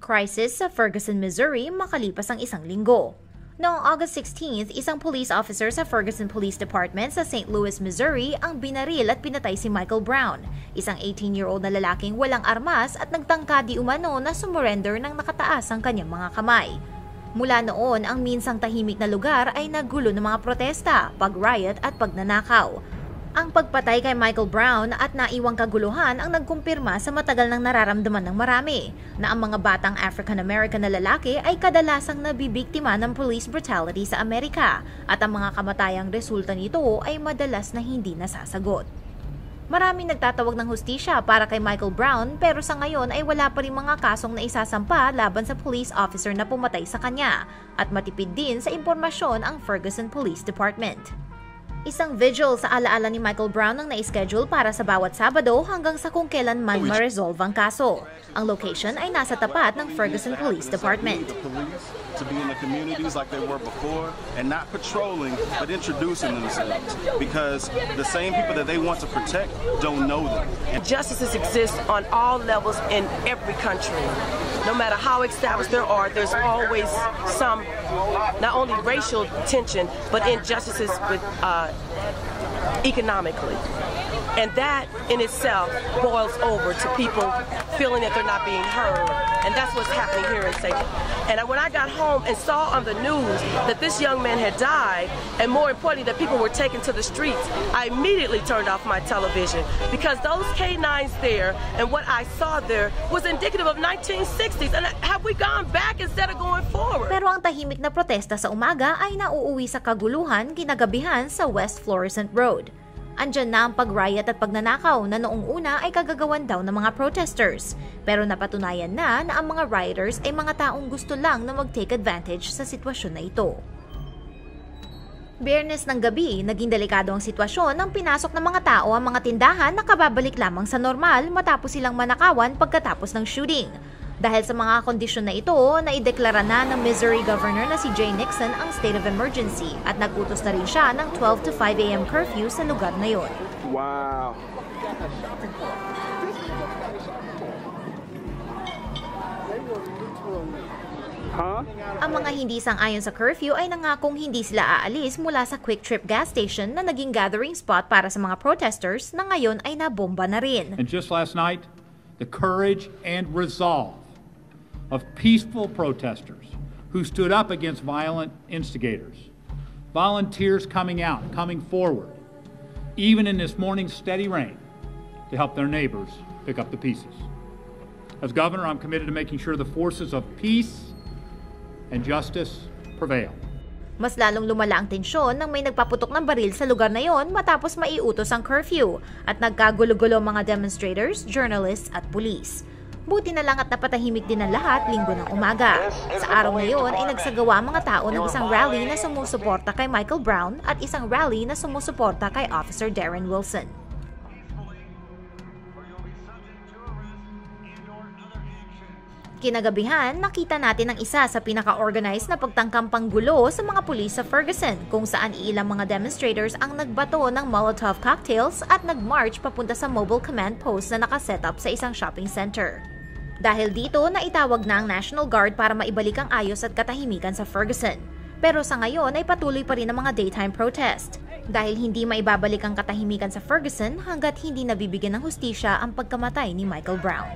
Crisis sa Ferguson, Missouri makalipas ang isang linggo. Noong August 16th, isang police officer sa Ferguson Police Department sa St. Louis, Missouri ang binaril at pinatay si Michael Brown, isang 18-year-old na lalaking walang armas at nagtangka di umano na sumurrender ng nakataas ang kanyang mga kamay. Mula noon, ang minsang tahimik na lugar ay nagulo ng mga protesta, pag-riot at pagnanakaw. Ang pagpatay kay Michael Brown at naiwang kaguluhan ang nagkumpirma sa matagal nang nararamdaman ng marami na ang mga batang African-American na lalaki ay kadalasang nabibiktima ng police brutality sa Amerika at ang mga kamatayang resulta nito ay madalas na hindi nasasagot. Maraming nagtatawag ng hustisya para kay Michael Brown pero sa ngayon ay wala pa rin mga kasong naisasampa laban sa police officer na pumatay sa kanya at matipid din sa impormasyon ang Ferguson Police Department. Isang vigil sa alaala ni Michael Brown ang na-schedule para sa bawat Sabado hanggang sa kung kailan man ma-resolve ang kaso. Ang location ay nasa tapat ng Ferguson Police Department. To be in the communities like they were before and not patrolling but introducing themselves because the same people that they want to protect don't know them. Justices exist on all levels in every country. No matter how established there's always some not only racial tension but injustices with economically. And that in itself boils over to people feeling that they're not being heard. And that's what's happening here in St. And when I got home and saw on the news that this young man had died, and more importantly, that people were taken to the streets, I immediately turned off my television because those K-9s there and what I saw there was indicative of 1960s. And have we gone back instead of going forward? Pero ang tahimik na protesta sa umaga ay nauuwi sa kaguluhan kinagabihan sa West Florissant Road. Andyan na ang pag-riot at pagnanakaw na noong una ay kagagawan daw ng mga protesters. Pero napatunayan na ang mga rioters ay mga taong gusto lang na mag-take advantage sa sitwasyon na ito. Biyernes ng gabi, naging delikado ang sitwasyon nang pinasok ng mga tao ang mga tindahan na kababalik lamang sa normal matapos silang manakawan pagkatapos ng shooting. Dahil sa mga kondisyon na ito, naideklara na ng Missouri Governor na si Jay Nixon ang state of emergency at nag-utos na rin siya ng 12 to 5 a.m. curfew sa lugar na yon. Wow. Ang mga hindi sang-ayon sa curfew ay nangakong hindi sila aalis mula sa Quick Trip gas station na naging gathering spot para sa mga protesters na ngayon ay nabomba na rin. And just last night, the courage and resolve of peaceful protesters who stood up against violent instigators. Volunteers coming out, coming forward, even in this morning's steady rain, to help their neighbors pick up the pieces. As governor, I'm committed to making sure the forces of peace and justice prevail. Mas lalong lumala ang tensyon nang may nagpaputok ng baril sa lugar na yon matapos maiutos ang curfew at nagkagulo-gulo mga demonstrators, journalists at pulis. Buti na lang at napatahimik din ang lahat linggo ng umaga. Sa araw na yon ay nagsagawa ang mga tao ng isang rally na sumusuporta kay Michael Brown at isang rally na sumusuporta kay Officer Darren Wilson. Kinagabihan, nakita natin ang isa sa pinaka-organized na pagtangkang panggulo sa mga pulis sa Ferguson kung saan ilang mga demonstrators ang nagbato ng Molotov cocktails at nag-march papunta sa mobile command post na nakaset up sa isang shopping center. Dahil dito, naitawag na ang National Guard para maibalik ang ayos at katahimikan sa Ferguson. Pero sa ngayon ay patuloy pa rin ang mga daytime protest. Dahil hindi maibabalik ang katahimikan sa Ferguson hanggat hindi nabibigyan ng hustisya ang pagkamatay ni Michael Brown.